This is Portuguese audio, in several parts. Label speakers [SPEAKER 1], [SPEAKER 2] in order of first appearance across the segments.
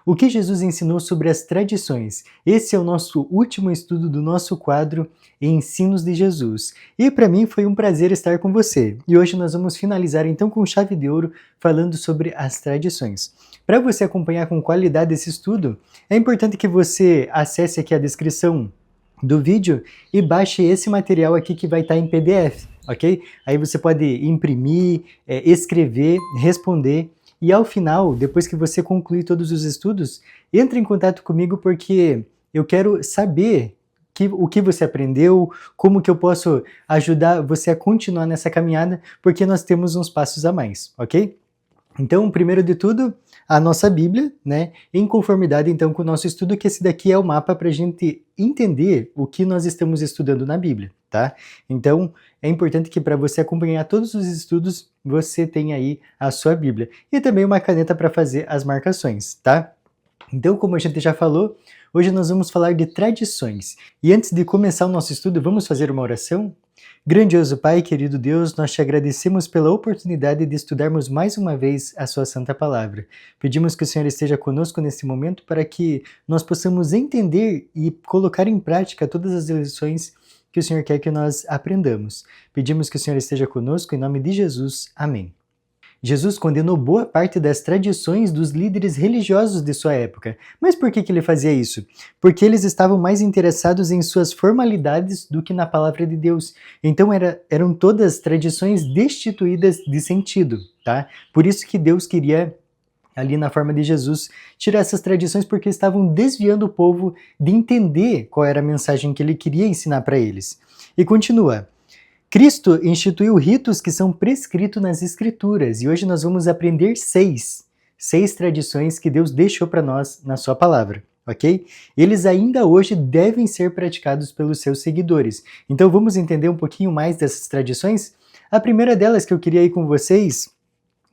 [SPEAKER 1] O que Jesus ensinou sobre as tradições? Esse é o nosso último estudo do nosso quadro Ensinos de Jesus. E para mim foi um prazer estar com você. E hoje nós vamos finalizar então com chave de ouro falando sobre as tradições. Para você acompanhar com qualidade esse estudo, é importante que você acesse aqui a descrição do vídeo e baixe esse material aqui que vai estar em PDF, ok? Aí você pode imprimir, escrever, responder. E ao final, depois que você concluir todos os estudos, entre em contato comigo porque eu quero saber o que você aprendeu, como que eu posso ajudar você a continuar nessa caminhada, porque nós temos uns passos a mais, ok? Então, primeiro de tudo, a nossa Bíblia, né? Em conformidade então com o nosso estudo, que esse daqui é o mapa para a gente entender o que nós estamos estudando na Bíblia, tá? Então, é importante que para você acompanhar todos os estudos, você tenha aí a sua Bíblia. E também uma caneta para fazer as marcações, tá? Então, como a gente já falou, hoje nós vamos falar de tradições. E antes de começar o nosso estudo, vamos fazer uma oração? Grandioso Pai, querido Deus, nós te agradecemos pela oportunidade de estudarmos mais uma vez a sua santa palavra. Pedimos que o Senhor esteja conosco nesse momento para que nós possamos entender e colocar em prática todas as lições que o Senhor quer que nós aprendamos. Pedimos que o Senhor esteja conosco em nome de Jesus. Amém. Jesus condenou boa parte das tradições dos líderes religiosos de sua época. Mas por que ele fazia isso? Porque eles estavam mais interessados em suas formalidades do que na palavra de Deus. Então eram todas tradições destituídas de sentido, tá? Por isso que Deus queria, ali na forma de Jesus, tirar essas tradições porque estavam desviando o povo de entender qual era a mensagem que ele queria ensinar para eles. E continua. Cristo instituiu ritos que são prescritos nas Escrituras e hoje nós vamos aprender seis tradições que Deus deixou para nós na sua palavra, ok? Eles ainda hoje devem ser praticados pelos seus seguidores. Então vamos entender um pouquinho mais dessas tradições? A primeira delas que eu queria ir com vocês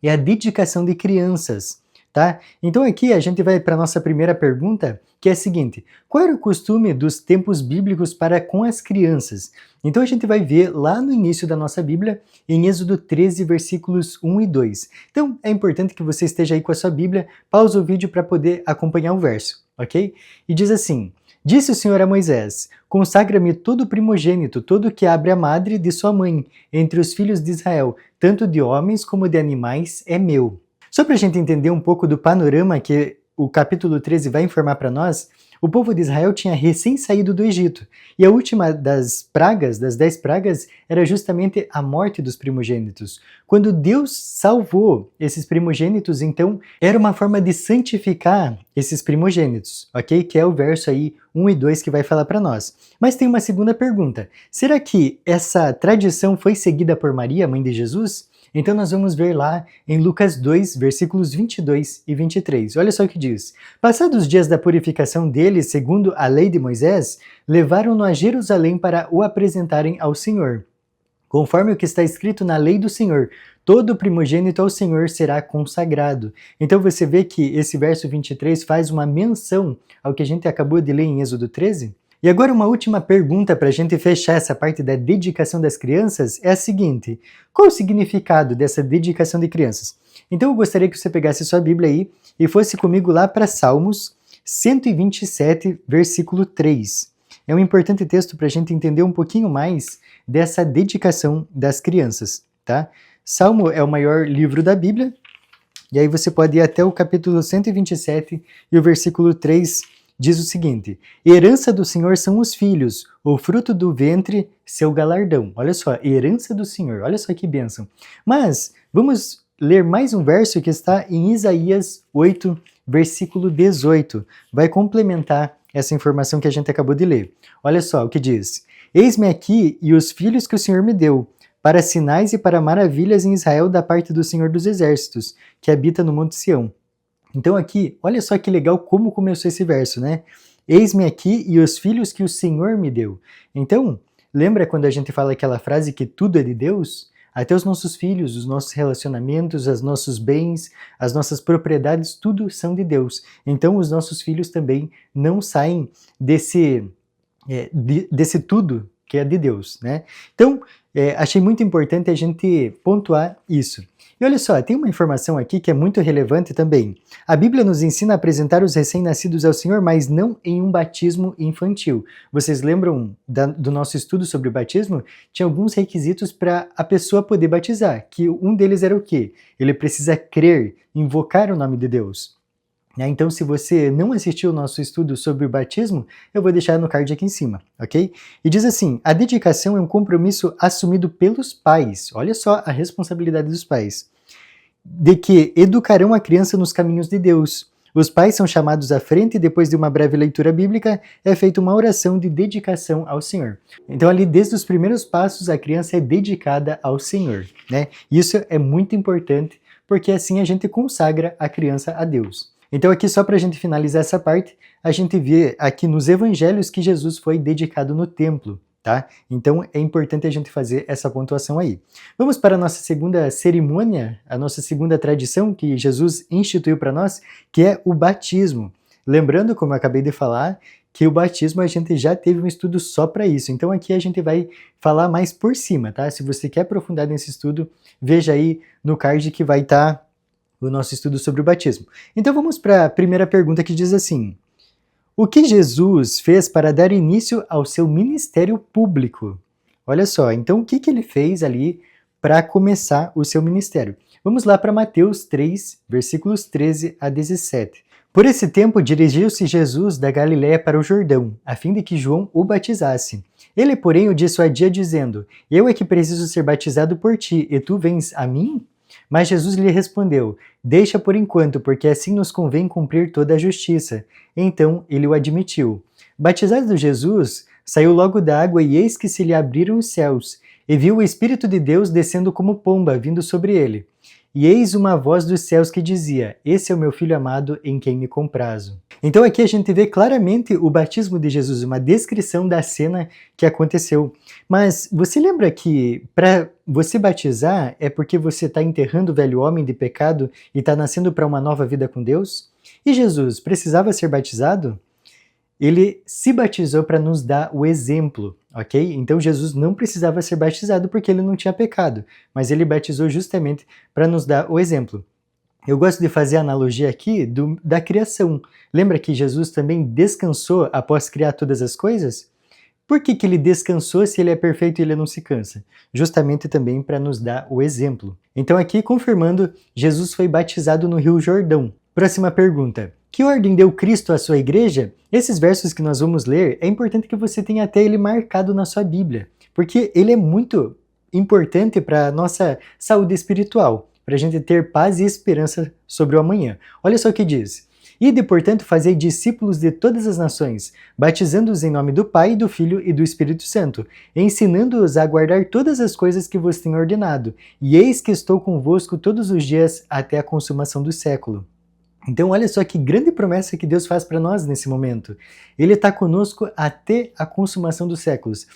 [SPEAKER 1] é a dedicação de crianças, tá? Então aqui a gente vai para a nossa primeira pergunta, que é a seguinte: qual era o costume dos tempos bíblicos para com as crianças? Então a gente vai ver lá no início da nossa Bíblia, em Êxodo 13, versículos 1 e 2. Então é importante que você esteja aí com a sua Bíblia, pausa o vídeo para poder acompanhar o verso, ok? E diz assim: Disse o Senhor a Moisés: Consagra-me todo primogênito, todo que abre a madre de sua mãe, entre os filhos de Israel, tanto de homens como de animais, é meu. Só para a gente entender um pouco do panorama que o capítulo 13 vai informar para nós, o povo de Israel tinha recém saído do Egito. E a última das pragas, das 10 pragas, era justamente a morte dos primogênitos. Quando Deus salvou esses primogênitos, então, era uma forma de santificar esses primogênitos, ok? Que é o verso aí 1 e 2 que vai falar para nós. Mas tem uma segunda pergunta. Será que essa tradição foi seguida por Maria, mãe de Jesus? Então nós vamos ver lá em Lucas 2, versículos 22 e 23. Olha só o que diz. Passados os dias da purificação dele, segundo a lei de Moisés, levaram-no a Jerusalém para o apresentarem ao Senhor. Conforme o que está escrito na lei do Senhor, todo primogênito ao Senhor será consagrado. Então você vê que esse verso 23 faz uma menção ao que a gente acabou de ler em Êxodo 13. E agora uma última pergunta para a gente fechar essa parte da dedicação das crianças é a seguinte: qual o significado dessa dedicação de crianças? Então eu gostaria que você pegasse sua Bíblia aí e fosse comigo lá para Salmos 127, versículo 3. É um importante texto para a gente entender um pouquinho mais dessa dedicação das crianças, tá? Salmo é o maior livro da Bíblia, e aí você pode ir até o capítulo 127 e o versículo 3 diz o seguinte: herança do Senhor são os filhos, o fruto do ventre, seu galardão. Olha só, herança do Senhor, olha só que bênção. Mas vamos ler mais um verso que está em Isaías 8, versículo 18. Vai complementar essa informação que a gente acabou de ler. Olha só o que diz: Eis-me aqui e os filhos que o Senhor me deu, para sinais e para maravilhas em Israel da parte do Senhor dos Exércitos, que habita no Monte Sião. Então aqui, olha só que legal como começou esse verso, né? Eis-me aqui e os filhos que o Senhor me deu. Então, lembra quando a gente fala aquela frase que tudo é de Deus? Até os nossos filhos, os nossos relacionamentos, os nossos bens, as nossas propriedades, tudo são de Deus. Então os nossos filhos também não saem desse tudo que é de Deus, né? Então, Achei muito importante a gente pontuar isso. E olha só, tem uma informação aqui que é muito relevante também. A Bíblia nos ensina a apresentar os recém-nascidos ao Senhor, mas não em um batismo infantil. Vocês lembram do nosso estudo sobre o batismo? Tinha alguns requisitos para a pessoa poder batizar, que um deles era o quê? Ele precisa crer, invocar o nome de Deus. Então, se você não assistiu o nosso estudo sobre o batismo, eu vou deixar no card aqui em cima, ok? E diz assim, a dedicação é um compromisso assumido pelos pais, olha só a responsabilidade dos pais, de que educarão a criança nos caminhos de Deus. Os pais são chamados à frente e depois de uma breve leitura bíblica é feita uma oração de dedicação ao Senhor. Então ali desde os primeiros passos a criança é dedicada ao Senhor, né? Isso é muito importante porque assim a gente consagra a criança a Deus. Então aqui só para a gente finalizar essa parte, a gente vê aqui nos evangelhos que Jesus foi dedicado no templo, tá? Então é importante a gente fazer essa pontuação aí. Vamos para a nossa segunda cerimônia, a nossa segunda tradição que Jesus instituiu para nós, que é o batismo. Lembrando, como eu acabei de falar, que o batismo a gente já teve um estudo só para isso. Então aqui a gente vai falar mais por cima, tá? Se você quer aprofundar nesse estudo, veja aí no card que vai estar o nosso estudo sobre o batismo. Então vamos para a primeira pergunta que diz assim: o que Jesus fez para dar início ao seu ministério público? Olha só, então o que ele fez ali para começar o seu ministério? Vamos lá para Mateus 3, versículos 13 a 17. Por esse tempo dirigiu-se Jesus da Galiléia para o Jordão, a fim de que João o batizasse. Ele, porém, o dissuadia dizendo: eu é que preciso ser batizado por ti, e tu vens a mim? Mas Jesus lhe respondeu: deixa por enquanto, porque assim nos convém cumprir toda a justiça. Então ele o admitiu. Batizado Jesus, saiu logo da água e eis que se lhe abriram os céus, e viu o Espírito de Deus descendo como pomba, vindo sobre ele. E eis uma voz dos céus que dizia: esse é o meu filho amado, em quem me comprazo. Então aqui a gente vê claramente o batismo de Jesus, uma descrição da cena que aconteceu. Mas você lembra que para você batizar é porque você está enterrando o velho homem de pecado e está nascendo para uma nova vida com Deus? E Jesus precisava ser batizado? Ele se batizou para nos dar o exemplo, ok? Então Jesus não precisava ser batizado porque ele não tinha pecado, mas ele batizou justamente para nos dar o exemplo. Eu gosto de fazer a analogia aqui da criação. Lembra que Jesus também descansou após criar todas as coisas? Por que ele descansou se ele é perfeito e ele não se cansa? Justamente também para nos dar o exemplo. Então aqui, confirmando, Jesus foi batizado no Rio Jordão. Próxima pergunta. Que ordem deu Cristo à sua igreja? Esses versos que nós vamos ler, é importante que você tenha até ele marcado na sua Bíblia, porque ele é muito importante para a nossa saúde espiritual, para a gente ter paz e esperança sobre o amanhã. Olha só o que diz. Ide, portanto, fazei discípulos de todas as nações, batizando-os em nome do Pai, do Filho e do Espírito Santo, ensinando-os a guardar todas as coisas que vos tenho ordenado, e eis que estou convosco todos os dias até a consumação do século. Então olha só que grande promessa que Deus faz para nós nesse momento. Ele está conosco até a consumação dos séculos.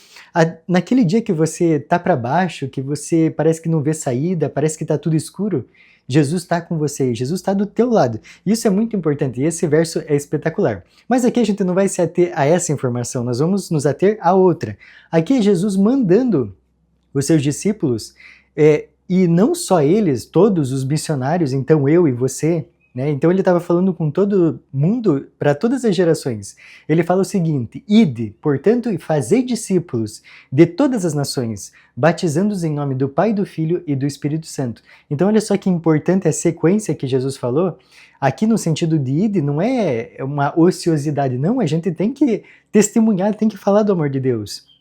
[SPEAKER 1] Naquele dia que você está para baixo, que você parece que não vê saída, parece que está tudo escuro, Jesus está com você, Jesus está do teu lado. Isso é muito importante e esse verso é espetacular. Mas aqui a gente não vai se ater a essa informação, nós vamos nos ater a outra. Aqui é Jesus mandando os seus discípulos, e não só eles, todos os missionários, então eu e você, né? Então ele estava falando com todo mundo, para todas as gerações. Ele fala o seguinte: ide, portanto, e fazei discípulos de todas as nações, batizando-os em nome do Pai, do Filho e do Espírito Santo. Então olha só que importante a sequência que Jesus falou. Aqui no sentido de ide não é uma ociosidade, não. A gente tem que testemunhar, tem que falar do amor de Deus.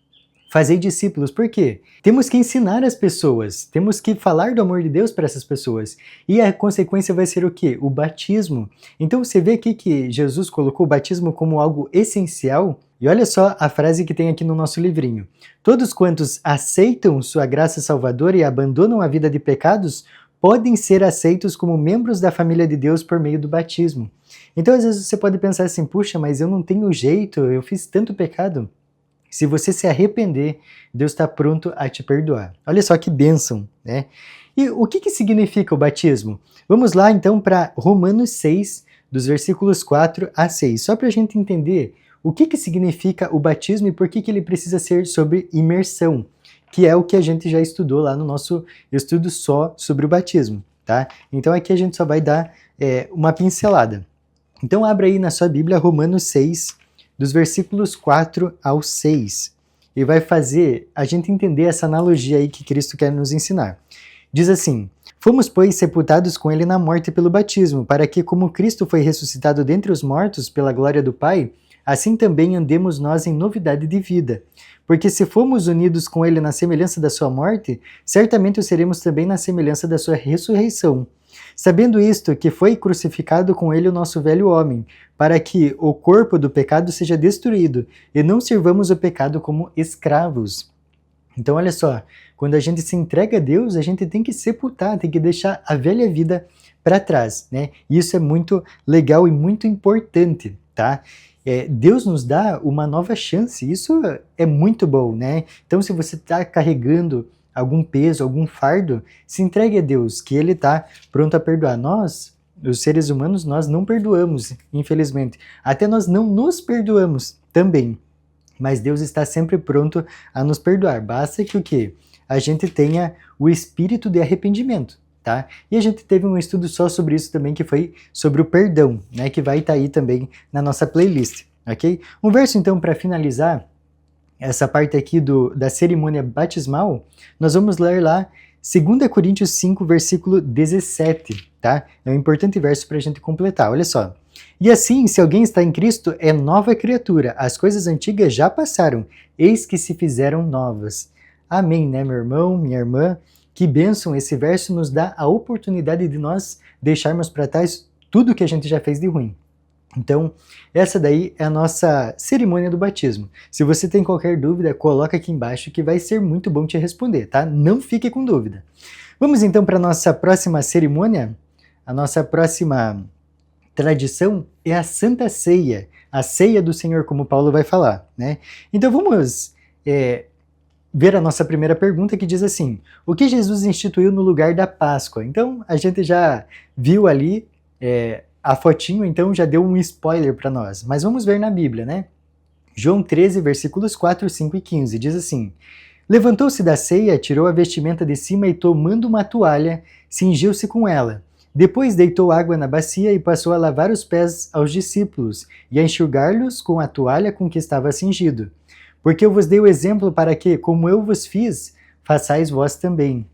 [SPEAKER 1] Fazei discípulos, por quê? Temos que ensinar as pessoas, temos que falar do amor de Deus para essas pessoas. E a consequência vai ser o quê? O batismo. Então você vê aqui que Jesus colocou o batismo como algo essencial. E olha só a frase que tem aqui no nosso livrinho. Todos quantos aceitam sua graça salvadora e abandonam a vida de pecados, podem ser aceitos como membros da família de Deus por meio do batismo. Então às vezes você pode pensar assim, puxa, mas eu não tenho jeito, eu fiz tanto pecado. Se você se arrepender, Deus está pronto a te perdoar. Olha só que bênção, né? E o que significa o batismo? Vamos lá então para Romanos 6, dos versículos 4 a 6, só para a gente entender o que significa o batismo e por que ele precisa ser sobre imersão. que é o que a gente já estudou lá no nosso estudo só sobre o batismo, tá? Então aqui a gente só vai dar uma pincelada. Então abra aí na sua Bíblia Romanos 6, dos versículos 4 ao 6, e vai fazer a gente entender essa analogia aí que Cristo quer nos ensinar. Diz assim: fomos, pois, sepultados com ele na morte pelo batismo, para que, como Cristo foi ressuscitado dentre os mortos pela glória do Pai, assim também andemos nós em novidade de vida. Porque se fomos unidos com ele na semelhança da sua morte, certamente o seremos também na semelhança da sua ressurreição. Sabendo isto, que foi crucificado com ele o nosso velho homem, para que o corpo do pecado seja destruído, e não sirvamos o pecado como escravos. Então olha só, quando a gente se entrega a Deus, a gente tem que sepultar, tem que deixar a velha vida para trás, né? E isso é muito legal e muito importante, tá? Deus nos dá uma nova chance, isso é muito bom, né? Então se você está carregando algum peso, algum fardo, se entregue a Deus, que Ele está pronto a perdoar. Nós, os seres humanos, nós não perdoamos, infelizmente. Até nós não nos perdoamos também. Mas Deus está sempre pronto a nos perdoar. Basta que o quê? A gente tenha o espírito de arrependimento, tá? E a gente teve um estudo só sobre isso também, que foi sobre o perdão, né? Que vai estar aí também na nossa playlist, ok? Um verso então para finalizar essa parte aqui da cerimônia batismal, nós vamos ler lá 2 Coríntios 5, versículo 17, tá? É um importante verso para a gente completar, olha só. E assim, se alguém está em Cristo, é nova criatura, as coisas antigas já passaram, eis que se fizeram novas. Amém, né, meu irmão, minha irmã? Que bênção, esse verso nos dá a oportunidade de nós deixarmos para trás tudo que a gente já fez de ruim. Então, essa daí é a nossa cerimônia do batismo. Se você tem qualquer dúvida, coloca aqui embaixo que vai ser muito bom te responder, tá? Não fique com dúvida. Vamos então para a nossa próxima cerimônia? A nossa próxima tradição é a Santa Ceia, a Ceia do Senhor, como Paulo vai falar, né? Então vamos ver a nossa primeira pergunta, que diz assim: o que Jesus instituiu no lugar da Páscoa? Então, a gente já viu ali a fotinho, então já deu um spoiler para nós. Mas vamos ver na Bíblia, né? João 13, versículos 4, 5 e 15, diz assim: levantou-se da ceia, tirou a vestimenta de cima e, tomando uma toalha, cingiu-se com ela. Depois deitou água na bacia e passou a lavar os pés aos discípulos e a enxugar-lhes com a toalha com que estava cingido. Porque eu vos dei o exemplo para que, como eu vos fiz, façais vós também.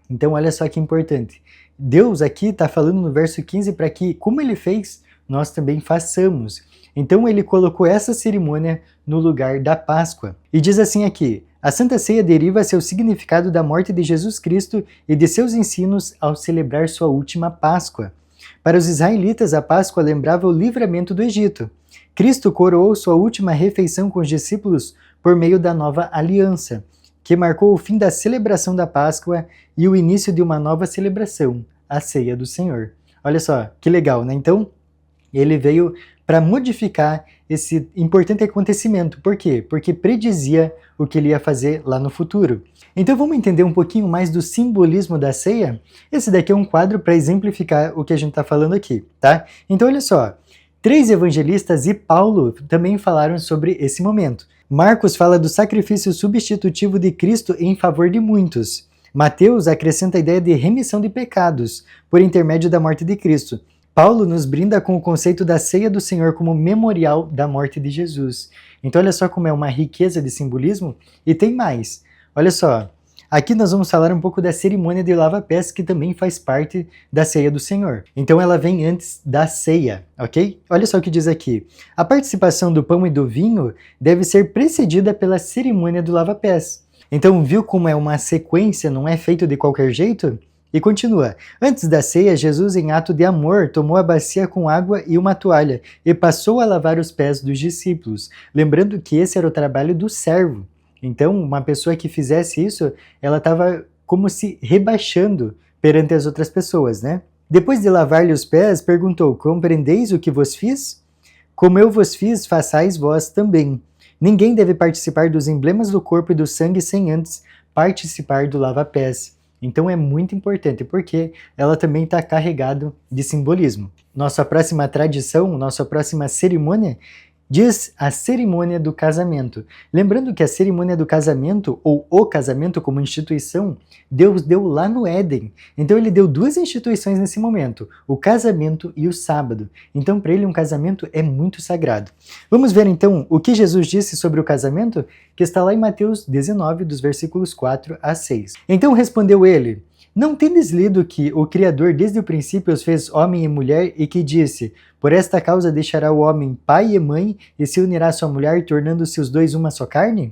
[SPEAKER 1] Então olha só que importante. Deus aqui está falando no verso 15 para que, como ele fez, nós também façamos. Então ele colocou essa cerimônia no lugar da Páscoa. E diz assim aqui: a Santa Ceia deriva seu significado da morte de Jesus Cristo e de seus ensinos ao celebrar sua última Páscoa. Para os israelitas, a Páscoa lembrava o livramento do Egito. Cristo coroou sua última refeição com os discípulos por meio da nova aliança, que marcou o fim da celebração da Páscoa e o início de uma nova celebração, a Ceia do Senhor. Olha só, que legal, né? Então, ele veio para modificar esse importante acontecimento. Por quê? Porque predizia o que ele ia fazer lá no futuro. Então vamos entender um pouquinho mais do simbolismo da ceia? Esse daqui é um quadro para exemplificar o que a gente está falando aqui, tá? Então olha só, 3 evangelistas e Paulo também falaram sobre esse momento. Marcos fala do sacrifício substitutivo de Cristo em favor de muitos. Mateus acrescenta a ideia de remissão de pecados por intermédio da morte de Cristo. Paulo nos brinda com o conceito da ceia do Senhor como memorial da morte de Jesus. Então olha só como é uma riqueza de simbolismo. E tem mais. Olha só, aqui nós vamos falar um pouco da cerimônia de lava-pés, que também faz parte da ceia do Senhor. Então ela vem antes da ceia, ok? Olha só o que diz aqui. A participação do pão e do vinho deve ser precedida pela cerimônia do lava-pés. Então viu como é uma sequência, não é feito de qualquer jeito? E continua. Antes da ceia, Jesus, em ato de amor, tomou a bacia com água e uma toalha e passou a lavar os pés dos discípulos, lembrando que esse era o trabalho do servo. Então, uma pessoa que fizesse isso, ela estava como se rebaixando perante as outras pessoas, né? Depois de lavar-lhe os pés, perguntou: compreendeis o que vos fiz? Como eu vos fiz, façais vós também. Ninguém deve participar dos emblemas do corpo e do sangue sem antes participar do lava-pés. Então é muito importante, porque ela também está carregada de simbolismo. Nossa próxima tradição, nossa próxima cerimônia diz a cerimônia do casamento. Lembrando que a cerimônia do casamento, ou o casamento como instituição, Deus deu lá no Éden. Então ele deu duas instituições nesse momento, o casamento e o sábado. Então para ele um casamento é muito sagrado. Vamos ver então o que Jesus disse sobre o casamento, que está lá em Mateus 19, dos versículos 4 a 6. Então respondeu ele: não tendes lido que o Criador desde o princípio os fez homem e mulher e que disse: por esta causa deixará o homem pai e mãe e se unirá à sua mulher, tornando-se os dois uma só carne?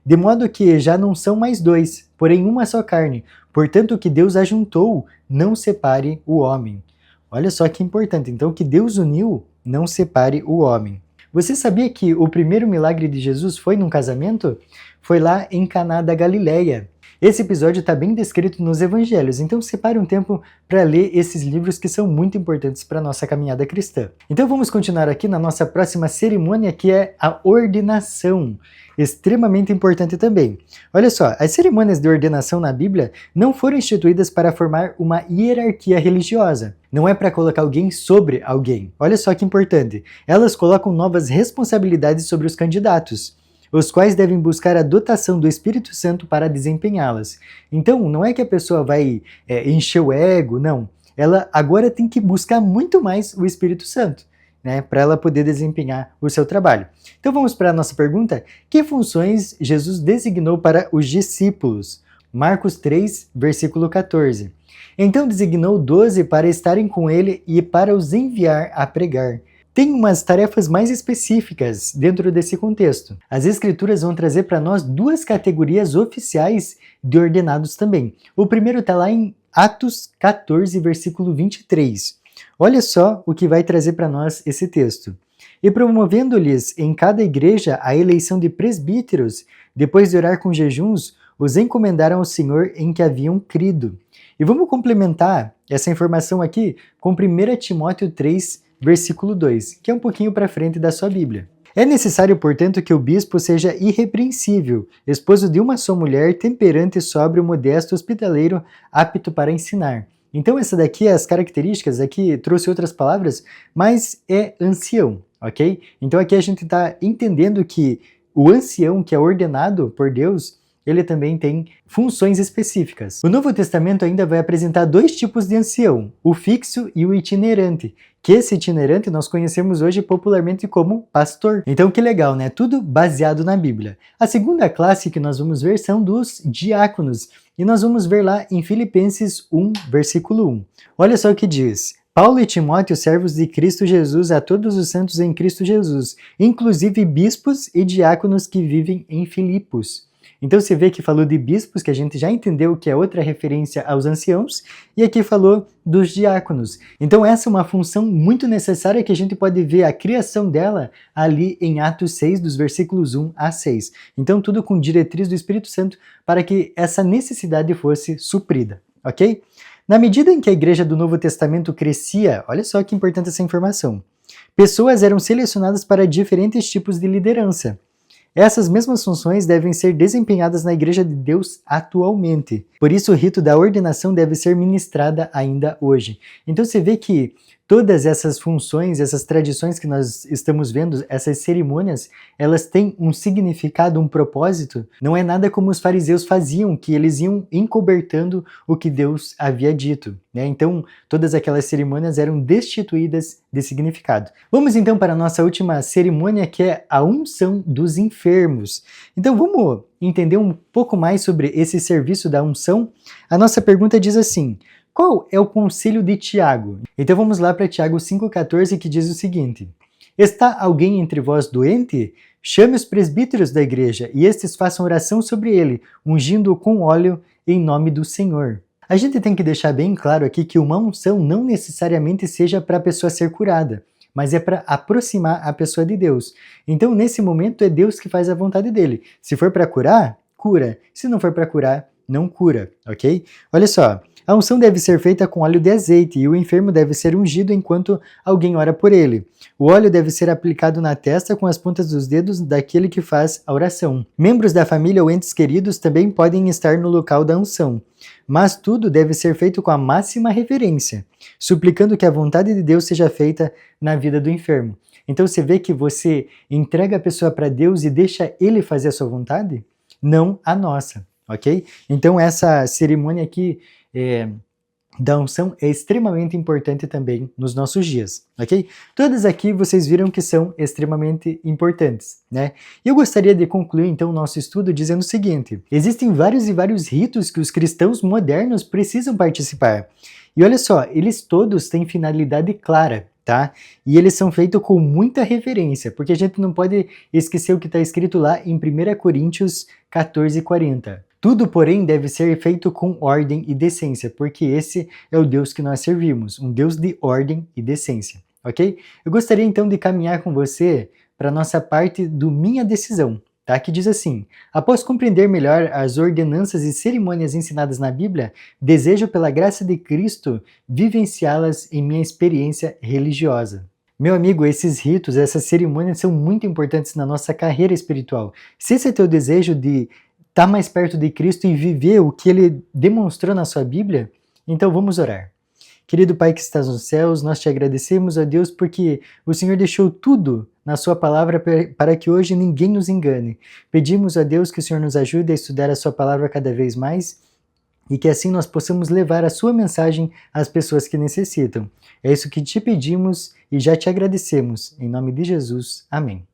[SPEAKER 1] De modo que já não são mais dois, porém uma só carne. Portanto, o que Deus ajuntou, não separe o homem. Olha só que importante. Então, o que Deus uniu, não separe o homem. Você sabia que o primeiro milagre de Jesus foi num casamento? Foi lá em Caná da Galileia. Esse episódio está bem descrito nos evangelhos, então separe um tempo para ler esses livros que são muito importantes para a nossa caminhada cristã. Então vamos continuar aqui na nossa próxima cerimônia, que é a ordenação, extremamente importante também. Olha só, as cerimônias de ordenação na Bíblia não foram instituídas para formar uma hierarquia religiosa. Não é para colocar alguém sobre alguém. Olha só que importante. Elas colocam novas responsabilidades sobre os candidatos, os quais devem buscar a dotação do Espírito Santo para desempenhá-las. Então, não é que a pessoa vai encher o ego, não. Ela agora tem que buscar muito mais o Espírito Santo, né, para ela poder desempenhar o seu trabalho. Então, vamos para a nossa pergunta. Que funções Jesus designou para os discípulos? Marcos 3, versículo 14. Então designou 12 para estarem com ele e para os enviar a pregar. Tem umas tarefas mais específicas dentro desse contexto. As Escrituras vão trazer para nós duas categorias oficiais de ordenados também. O primeiro está lá em Atos 14, versículo 23. Olha só o que vai trazer para nós esse texto. E promovendo-lhes em cada igreja a eleição de presbíteros, depois de orar com jejuns, os encomendaram ao Senhor em que haviam crido. E vamos complementar essa informação aqui com 1 Timóteo 3, versículo 2, que é um pouquinho para frente da sua Bíblia. É necessário, portanto, que o bispo seja irrepreensível, esposo de uma só mulher, temperante, sóbrio, modesto, hospitaleiro, apto para ensinar. Então essa daqui, as características, aqui trouxe outras palavras, mas é ancião, ok? Então aqui a gente está entendendo que o ancião que é ordenado por Deus, ele também tem funções específicas. O Novo Testamento ainda vai apresentar dois tipos de ancião, o fixo e o itinerante, que esse itinerante nós conhecemos hoje popularmente como pastor. Então que legal, né? Tudo baseado na Bíblia. A segunda classe que nós vamos ver são dos diáconos, e nós vamos ver lá em Filipenses 1, versículo 1. Olha só o que diz: Paulo e Timóteo, servos de Cristo Jesus, a todos os santos em Cristo Jesus, inclusive bispos e diáconos que vivem em Filipos. Então você vê que falou de bispos, que a gente já entendeu que é outra referência aos anciãos, e aqui falou dos diáconos. Então essa é uma função muito necessária que a gente pode ver a criação dela ali em Atos 6, dos versículos 1 a 6. Então tudo com diretriz do Espírito Santo para que essa necessidade fosse suprida, ok? Na medida em que a igreja do Novo Testamento crescia, olha só que importante essa informação, pessoas eram selecionadas para diferentes tipos de liderança. Essas mesmas funções devem ser desempenhadas na Igreja de Deus atualmente. Por isso, o rito da ordenação deve ser ministrada ainda hoje. Então, você vê que todas essas funções, essas tradições que nós estamos vendo, essas cerimônias, elas têm um significado, um propósito. Não é nada como os fariseus faziam, que eles iam encobertando o que Deus havia dito, né? Então, todas aquelas cerimônias eram destituídas de significado. Vamos então para a nossa última cerimônia, que é a unção dos enfermos. Então, vamos entender um pouco mais sobre esse serviço da unção? A nossa pergunta diz assim: qual é o conselho de Tiago? Então vamos lá para Tiago 5,14, que diz o seguinte: está alguém entre vós doente? Chame os presbíteros da igreja, e estes façam oração sobre ele, ungindo-o com óleo em nome do Senhor. A gente tem que deixar bem claro aqui que uma unção não necessariamente seja para a pessoa ser curada, mas é para aproximar a pessoa de Deus. Então nesse momento é Deus que faz a vontade dele. Se for para curar, cura. Se não for para curar, não cura, ok? Olha só, A unção deve ser feita com óleo de azeite e o enfermo deve ser ungido enquanto alguém ora por ele. O óleo deve ser aplicado na testa com as pontas dos dedos daquele que faz a oração. Membros da família ou entes queridos também podem estar no local da unção, mas tudo deve ser feito com a máxima reverência, suplicando que a vontade de Deus seja feita na vida do enfermo. Então você vê que você entrega a pessoa para Deus e deixa Ele fazer a sua vontade? Não a nossa, ok? Então essa cerimônia aqui da unção é extremamente importante também nos nossos dias, ok? Todas aqui vocês viram que são extremamente importantes, né? E eu gostaria de concluir então o nosso estudo dizendo o seguinte: existem vários e vários ritos que os cristãos modernos precisam participar. E olha só, eles todos têm finalidade clara, tá? E eles são feitos com muita reverência, porque a gente não pode esquecer o que está escrito lá em 1 Coríntios 14:40. Tudo, porém, deve ser feito com ordem e decência, porque esse é o Deus que nós servimos, um Deus de ordem e decência, ok? Eu gostaria então de caminhar com você para a nossa parte do Minha Decisão, tá? Que diz assim: após compreender melhor as ordenanças e cerimônias ensinadas na Bíblia, desejo pela graça de Cristo vivenciá-las em minha experiência religiosa. Meu amigo, esses ritos, essas cerimônias são muito importantes na nossa carreira espiritual. Se esse é teu desejo de estar mais perto de Cristo e viver o que Ele demonstrou na sua Bíblia, então vamos orar. Querido Pai que estás nos céus, nós te agradecemos, ó Deus, porque o Senhor deixou tudo na sua palavra para que hoje ninguém nos engane. Pedimos a Deus que o Senhor nos ajude a estudar a sua palavra cada vez mais e que assim nós possamos levar a sua mensagem às pessoas que necessitam. É isso que te pedimos e já te agradecemos. Em nome de Jesus. Amém.